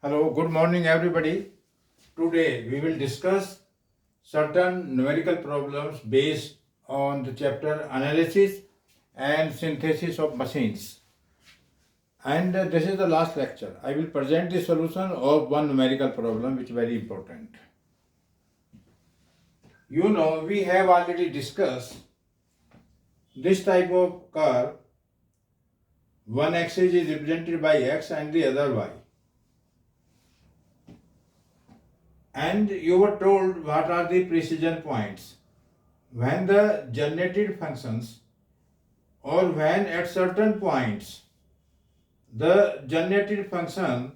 Hello, good morning everybody. Today we will discuss certain numerical problems based on the chapter analysis and synthesis of machines. And this is the last lecture. I will present the solution of one numerical problem which is very important. You know, we have already discussed this type of curve. One axis is represented by x and the other y. And you were told what are the precision points. When the generated functions or when at certain points the generated function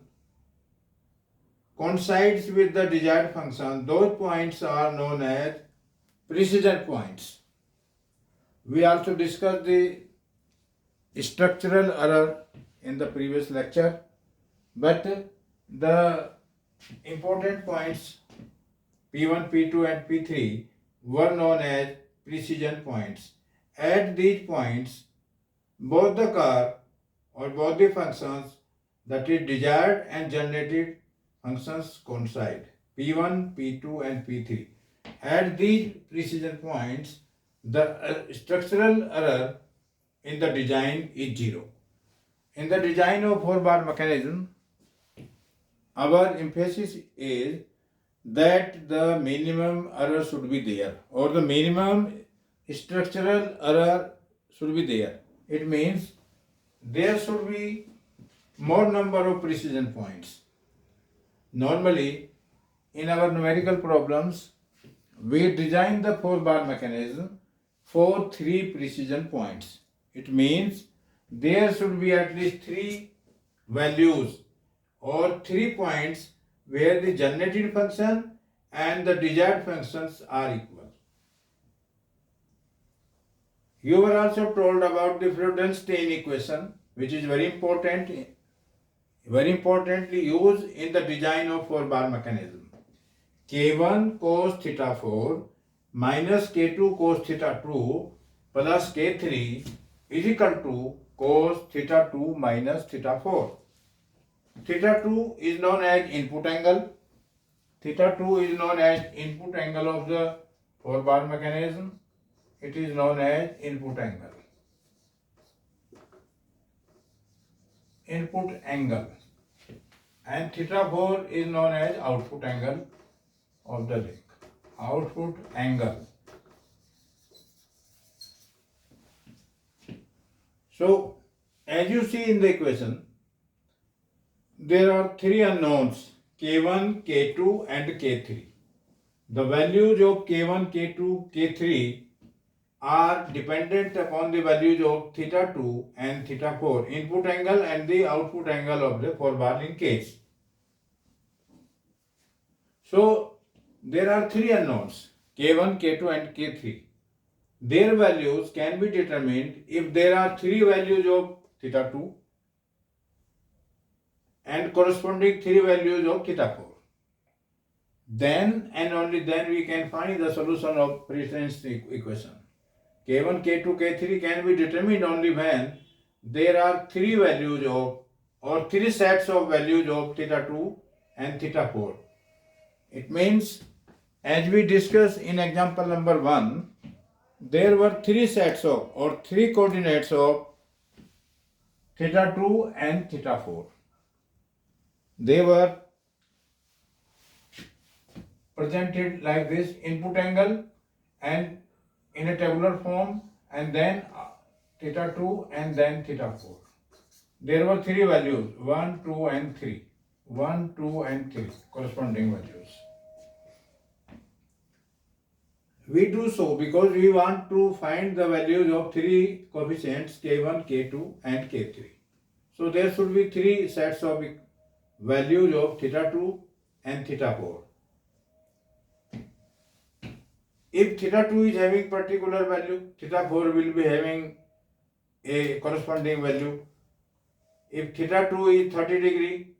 coincides with the desired function, those points are known as precision points. We also discussed the structural error in the previous lecture, but the important points P1, P2 and P3 were known as precision points. At these points, both the curve or both the functions, that is desired and generated functions, coincide. P1, P2 and P3. At these precision points, the structural error in the design is zero. In the design of four-bar mechanism, our emphasis is that the minimum error should be there or the minimum structural error should be there. It means there should be more number of precision points. Normally, in our numerical problems, we design the four-bar mechanism for 3 precision points. It means there should be at least 3 values or 3 points where the generated function and the desired functions are equal. You were also told about the Freudenstein equation, which is very importantly used in the design of four-bar mechanism. K1 cos theta 4 minus K2 cos theta 2 plus K3 is equal to cos theta 2 minus theta 4. Theta 2 is known as input angle. Theta 2 is known as input angle of the four-bar mechanism. It is known as input angle. Input angle. And theta 4 is known as output angle of the link. Output angle. So, as you see in the equation, there are 3 unknowns, K1, K2 and K3. The values of K1, K2, K3 are dependent upon the values of theta 2 and theta 4, input angle and the output angle of the four-bar linkage. So, there are 3 unknowns, K1, K2 and K3. Their values can be determined if there are 3 values of theta 2 and corresponding 3 values of theta 4. Then and only then we can find the solution of precedence equation. K1, K2, K3 can be determined only when there are 3 values of or 3 sets of values of theta 2 and theta 4. It means, as we discussed in example number 1, there were 3 sets of or 3 coordinates of theta 2 and theta 4. They were presented like this: input angle and in a tabular form, and then theta 2 and then theta 4. There were 3 values, 1, 2 and 3. 1, 2 and 3 corresponding values. We do so because we want to find the values of 3 coefficients K1, K2 and K3. So there should be 3 sets of values of theta 2 and theta 4. If theta 2 is having particular value, theta 4 will be having a corresponding value. If theta 2 is 30 degree,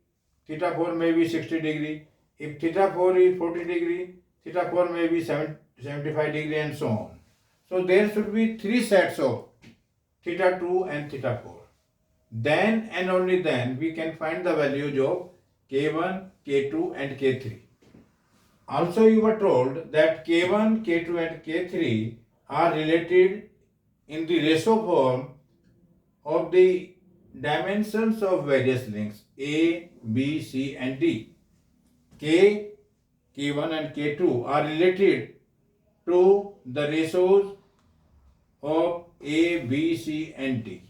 theta 4 may be 60 degree. If theta 4 is 40 degree, theta 4 may be 75 degree and so on. So there should be 3 sets of theta 2 and theta 4. Then and only then we can find the values of K1, K2 and K3. Also you were told that K1, K2 and K3 are related in the ratio form of the dimensions of various links A, B, C and D. K, K1 and K2 are related to the ratios of A, B, C and D.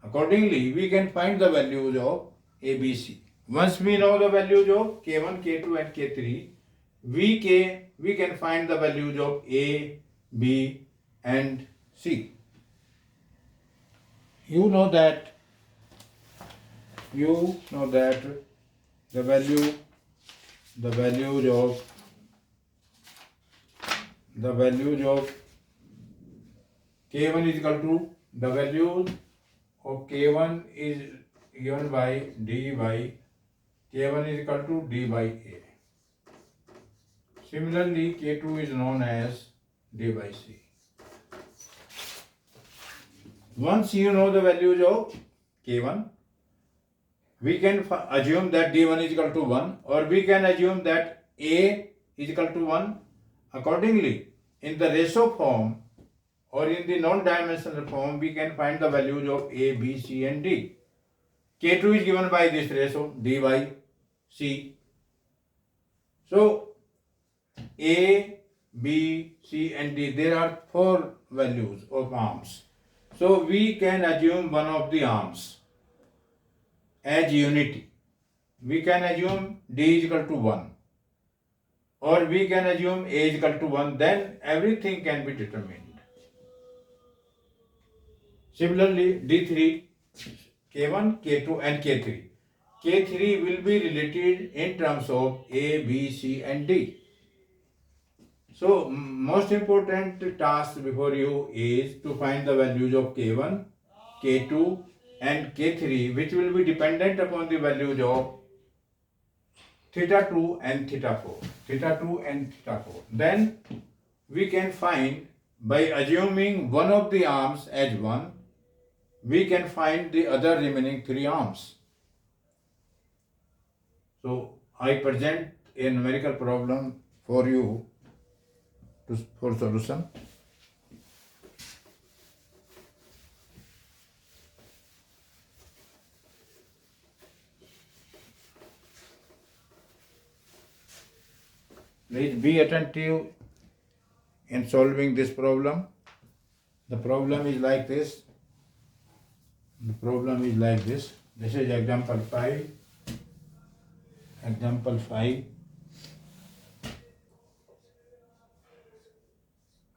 Accordingly, we can find the values of A, B, C. Once we know the values of K1, K2 and K3, we can find the values of A, B and C. You know that the values of K1 is equal to the values of K1 is given by D by K1 is equal to D by A. Similarly, K2 is known as D by C. Once you know the values of K1, we can assume that D1 is equal to 1, or we can assume that A is equal to 1. Accordingly, in the ratio form or in the non-dimensional form, we can find the values of A, B, C and D. K2 is given by this ratio D by C. So, A, B, C and D, there are 4 values of arms. So, we can assume one of the arms as unity. We can assume D is equal to 1, or we can assume A is equal to 1, then everything can be determined. Similarly, D3, K1, K2 and K3. K3 will be related in terms of A, B, C and D. So, most important task before you is to find the values of K1, K2 and K3, which will be dependent upon the values of theta 2 and theta 4. Theta 2 and theta 4. Then we can find, by assuming one of the arms as 1, we can find the other remaining 3 arms. So I present a numerical problem for you for solution. Please be attentive in solving this problem. The problem is like this. This is example 5. Example 5.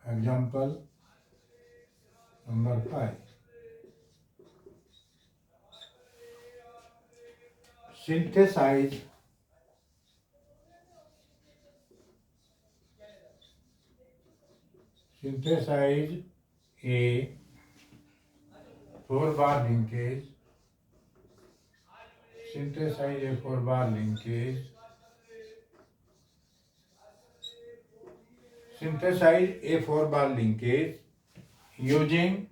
Example number 5. Synthesize a 4-bar linkage. Synthesize a 4-bar linkage. Synthesize a 4-bar linkage using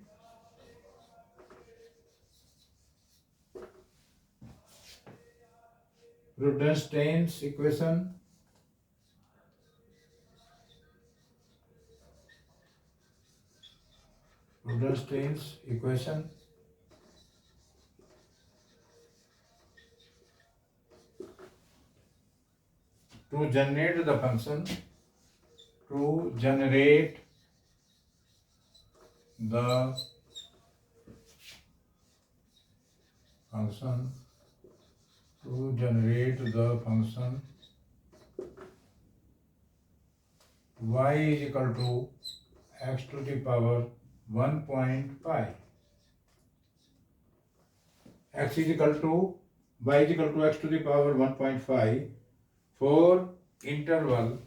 Rubinstein's equation. Rubinstein's equation. To generate the function, to generate the function y is equal to x to the power 1.5. y is equal to x to the power 1.5 for interval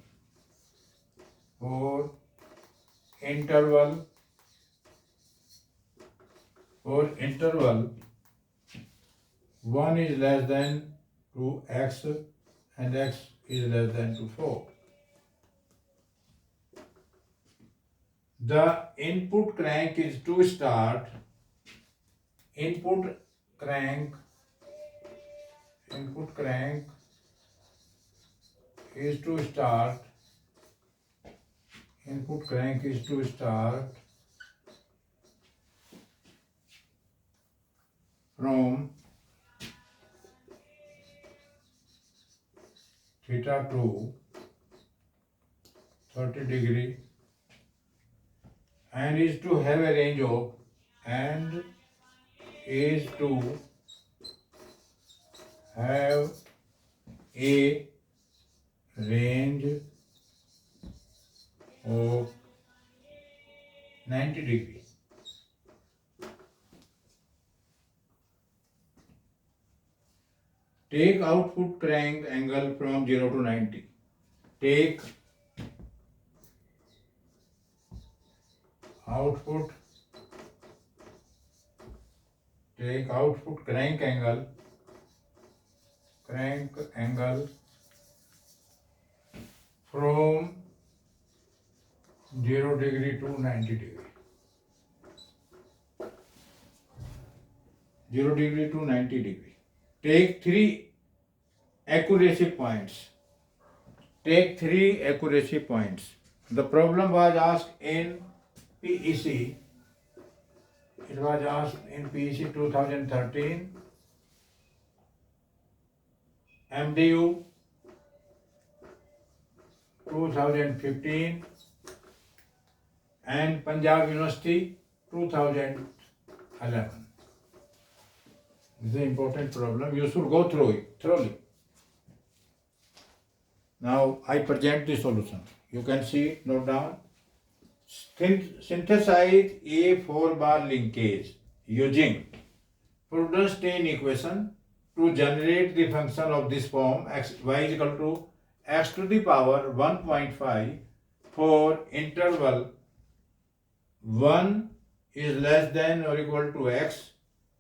1 is less than 2x and x is less than 4. The input crank is to start. Input crank input crank is to start from theta to 30 degree and is to have a range of of 90 degree. Take output crank angle from 0 to 90. Take output crank angle from 0 degree to 90 degree. 0 degree to 90 degree. Take three accuracy points. The problem was asked in PEC. It was asked in PEC 2013, MDU 2015, and Punjab University 2011. This is an important problem. You should go through it thoroughly. Now I present the solution. You can see, note down. Synthesize a 4-bar linkage using Freudenstein equation to generate the function of this form y is equal to x to the power 1.5 for interval 1 is less than or equal to x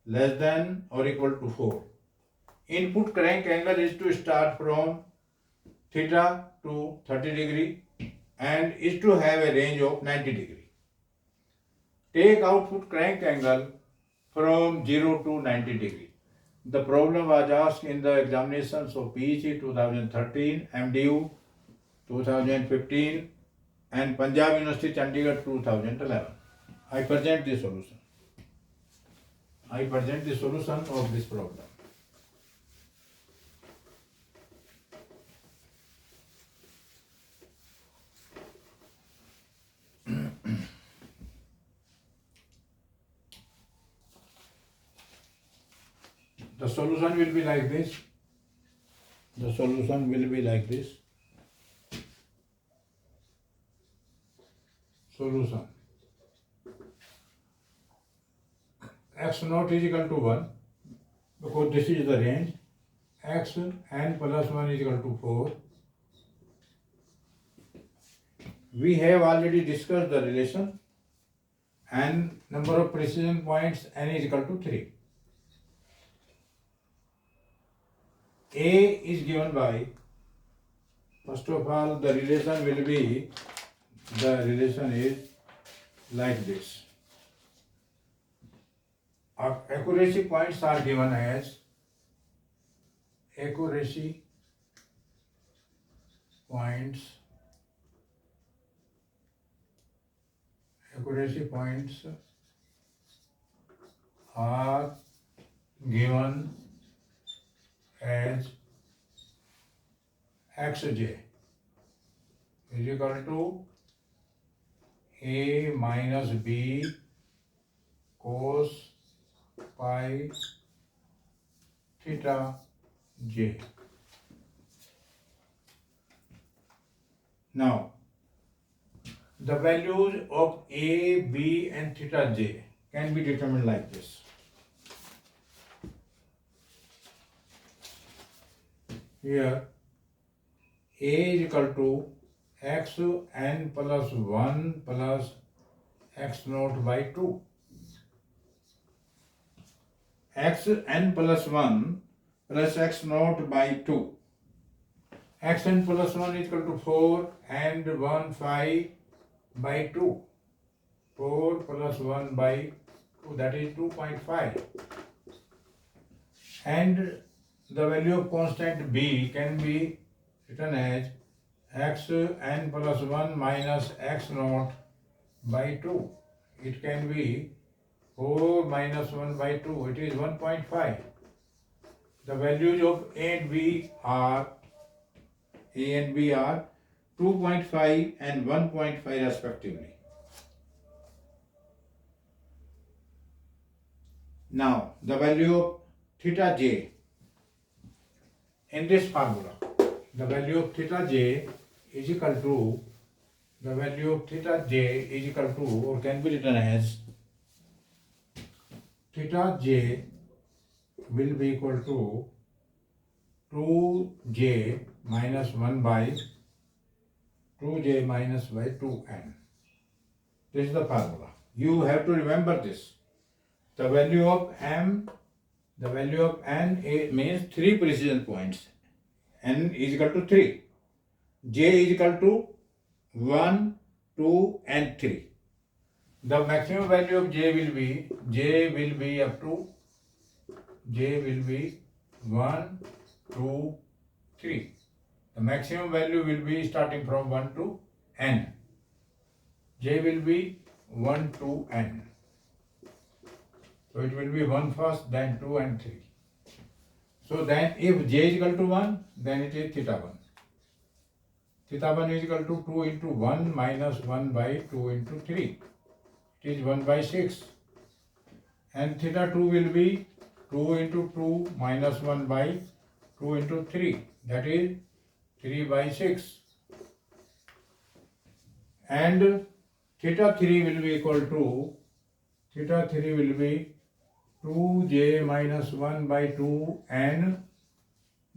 less than or equal to 4. Input crank angle is to start from theta to 30 degree and is to have a range of 90 degree. Take output crank angle from 0 to 90 degree. The problem was asked in the examinations of PEC 2013, MDU 2015 and Punjab University Chandigarh 2011. I present the solution of this problem. The solution will be like this. Solution. X naught is equal to 1 because this is the range. X n plus 1 is equal to 4. We have already discussed the relation and number of precision points n is equal to 3. A is given by, first of all, the relation is like this. Accuracy points are given as accuracy points are given as xj is equal to a minus b cos pi theta j. Now, the values of a, b and theta j can be determined like this. Here a is equal to x n plus 1 plus x naught by 2. X n plus 1 plus x naught by 2. X n plus 1 is equal to 4 and 1 5 by 2. 4 plus 1 by 2, that is 2.5. And the value of constant b can be written as x n plus 1 minus x naught by 2. It can be 4 minus 1 by 2. It is 1.5. The values of A and B are 2.5 and 1.5 respectively. Now, the value of theta j in this formula, the value of theta j is equal to, or can be written as theta j will be equal to 2j minus 1 by 2j minus by 2n. This is the formula. You have to remember this. The value of n means 3 precision points. N is equal to 3. J is equal to 1, 2 and 3. The maximum value of j will be up to 1, 2, 3. The maximum value will be starting from 1 to n. J will be 1 to n. So it will be 1 first, then 2 and 3. So then if j is equal to 1, then it is theta 1. Theta 1 is equal to 2 into 1 minus 1 by 2 into 3. It is 1 by 6. And theta 2 will be 2 into 2 minus 1 by 2 into 3. That is 3 by 6. And theta 3 will be equal to 2j minus 1 by 2 and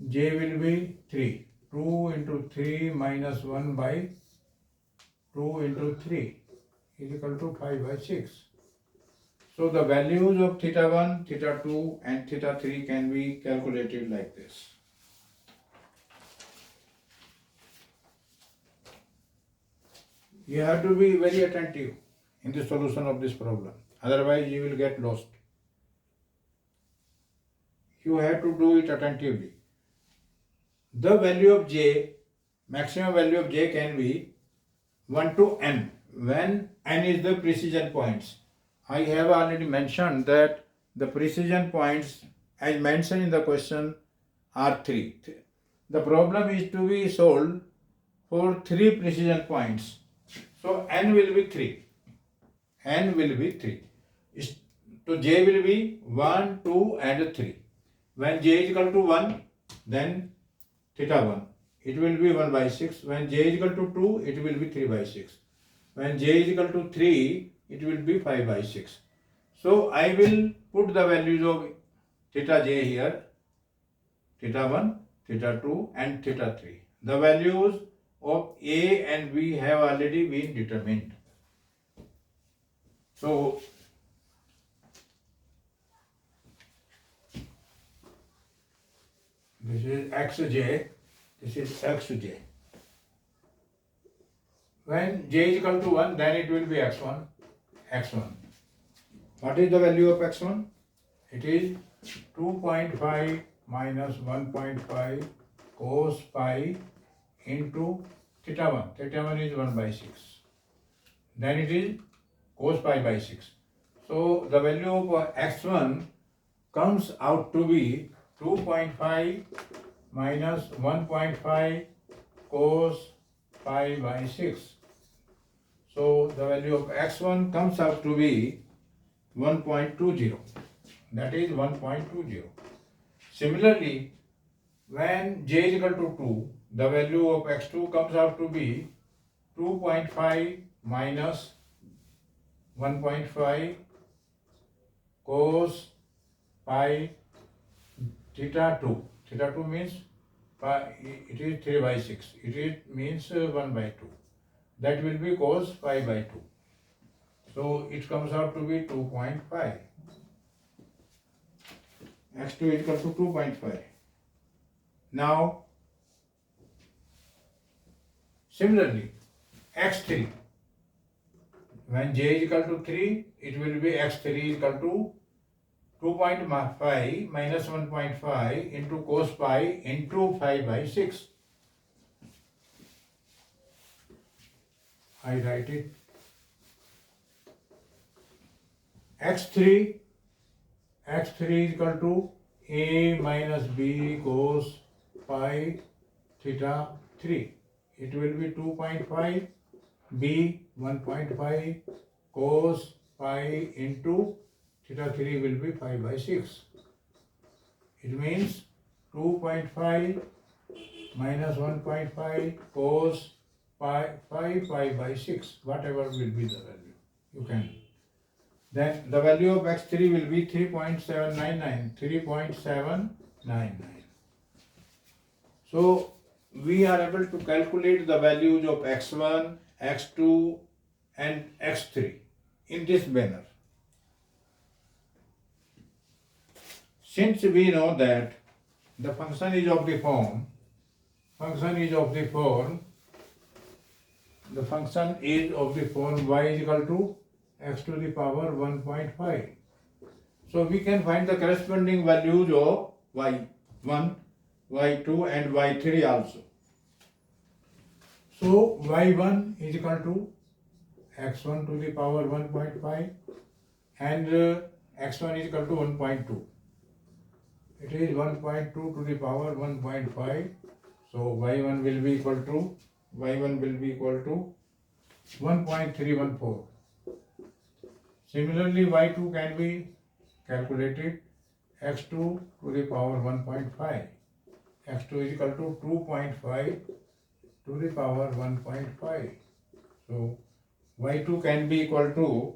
j will be 3. 2 into 3 minus 1 by 2 into 3 is equal to 5 by 6. So the values of theta 1, theta 2 and theta 3 can be calculated like this. You have to be very attentive in the solution of this problem. Otherwise you will get lost. You have to do it attentively. The value of j, maximum value of j can be 1 to n, when n is the precision points. I have already mentioned that the precision points as mentioned in the question are 3. The problem is to be solved for 3 precision points. So n will be 3. So j will be 1, 2 and 3. When j is equal to 1, then theta 1. It will be 1 by 6. When j is equal to 2, it will be 3 by 6. When j is equal to 3, it will be 5 by 6. So I will put the values of theta j here. Theta 1, theta 2 and theta 3. The values of A and B have already been determined. So this is xj, this is xj. When j is equal to 1, then it will be x1. What is the value of x1? It is 2.5 minus 1.5 cos pi into theta 1. Theta 1 is 1 by 6. Then it is cos pi by 6. So the value of x1 comes out to be 2.5 minus 1.5 cos pi by 6. So the value of x1 comes out to be 1.20. That is 1.20. Similarly, when j is equal to 2, the value of x2 comes out to be 2.5 minus 1.5 cos pi theta 2. Theta 2 means pi, it is 3 by 6. It means 1 by 2. That will be cos pi by 2. So it comes out to be 2.5. x2 is equal to 2.5. Now, similarly, x3. When j is equal to 3, it will be x3 is equal to 2.5 minus 1.5 into cos pi into 5 by 6. I write it. x3 is equal to a minus b cos pi theta 3. It will be 2.5 b 1.5 cos pi into theta 3 will be 5 by 6. It means 2.5 minus 1.5 cos pi 5 by 6, whatever will be the value. You can. Then the value of x3 will be 3.799. So we are able to calculate the values of x1, x2 and x3 in this manner. Since we know that the function is of the form, y is equal to x to the power 1.5. So we can find the corresponding values of y1, y2 and y3 also. So y1 is equal to x1 to the power 1.5 and x1 is equal to 1.2. It is 1.2 to the power 1.5. So y1 will be equal to 1.314. Similarly, y2 can be calculated x2 to the power 1.5. x2 is equal to 2.5 to the power 1.5. So y2 can be equal to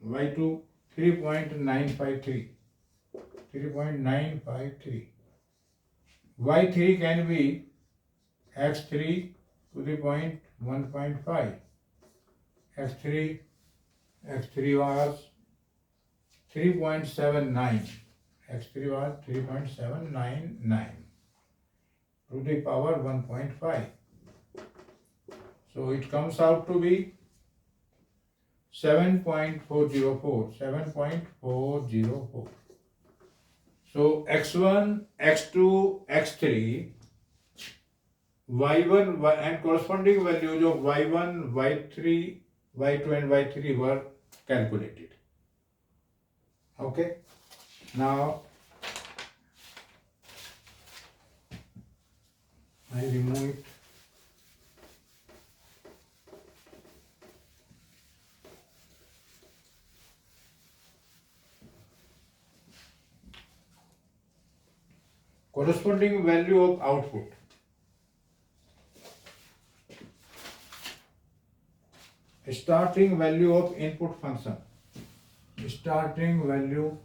3.953. y3 can be x3 to the point 1.5. x3 was 3.79. x3 was 3.799 to the power 1.5. So it comes out to be 7.404. So x1, x2, x3, y1 and corresponding values of y1, y3, y2 and y3 were calculated. Okay. Now I remove it. Corresponding value of output. Starting value of input function. Starting value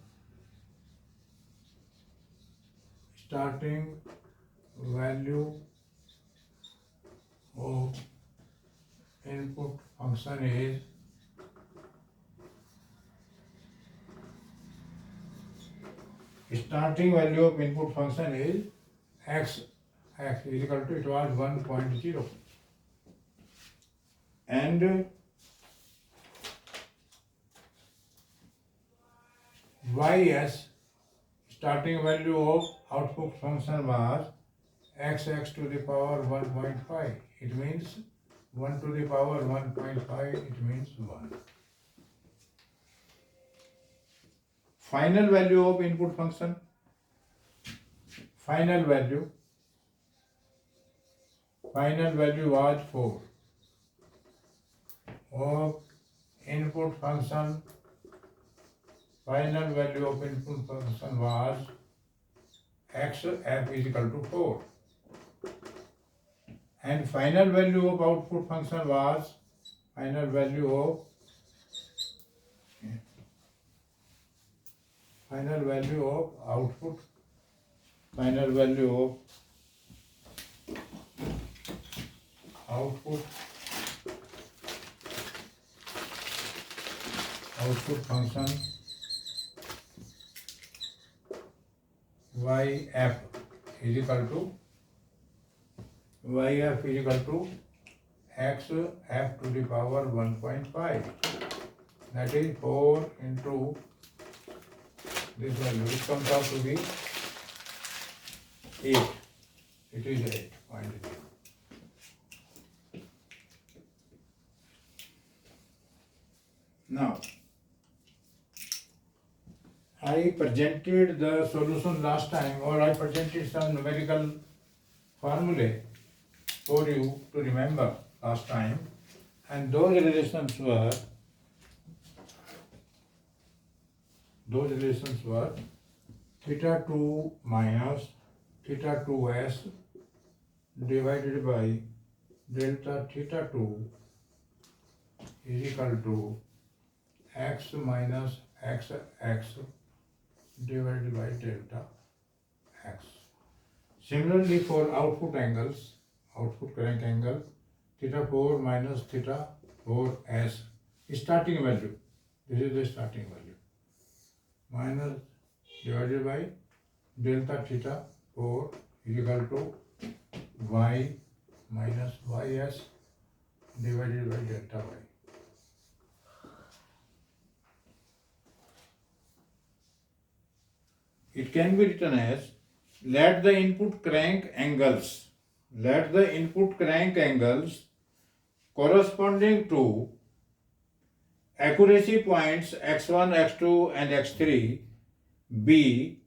of input function is x is equal to, it was 1.0, and ys starting value of output function was x to the power 1.5. It means 1 to the power 1.5, it means 1. Final value of input function. Final value was 4. Of input function, final value of input function was x f is equal to 4. And final value of output function was final value of output, final value of output function yf is equal to x f to the power 1.5. That is 4 into this value, it comes out to be 8. It is 8.0. Now, I presented the solution last time, or I presented some numerical formulae for you to remember last time, and those relations were theta 2 minus theta 2s divided by delta theta 2 is equal to x minus xx divided by delta x. Similarly, for output crank angle, theta 4 minus theta 4s, starting value, this is the starting value, minus divided by delta theta 4 is equal to y minus ys divided by delta y. It can be written as, let the input crank angles corresponding to accuracy points x1, x2 and x3 be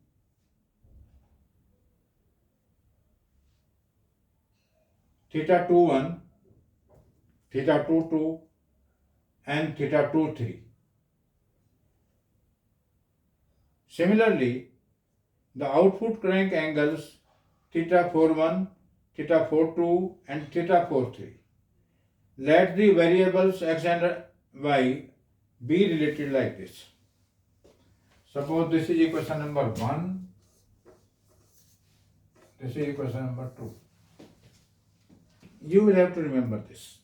theta 2, 1, theta 2, 2 and theta 2, 3. Similarly, the output crank angles theta 4, 1, theta 4, 2 and theta 4, 3. Let the variables x and y be related like this. Suppose this is equation number 1, this is equation number 2. You will have to remember this.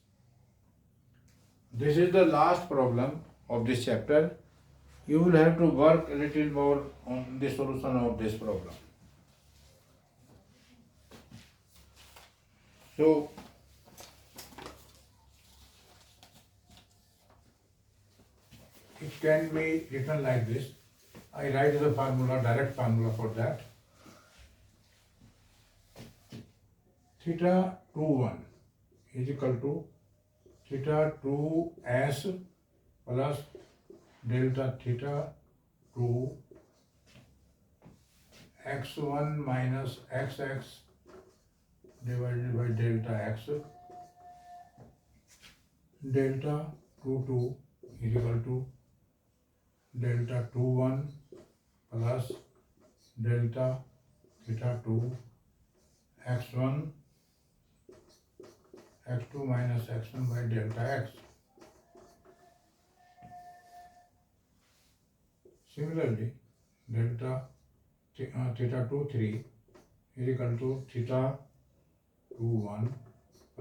This is the last problem of this chapter. You will have to work a little more on the solution of this problem. So, it can be written like this. I write the formula, direct formula for that. Theta 2, 1 is equal to theta 2s plus delta theta 2 x1 minus xx divided by delta x, delta 2, 2 is equal to delta 2, 1 plus delta theta 2 x1 x2 minus x1 by delta x. Similarly, delta theta 2, 3 is equal to theta 2, 1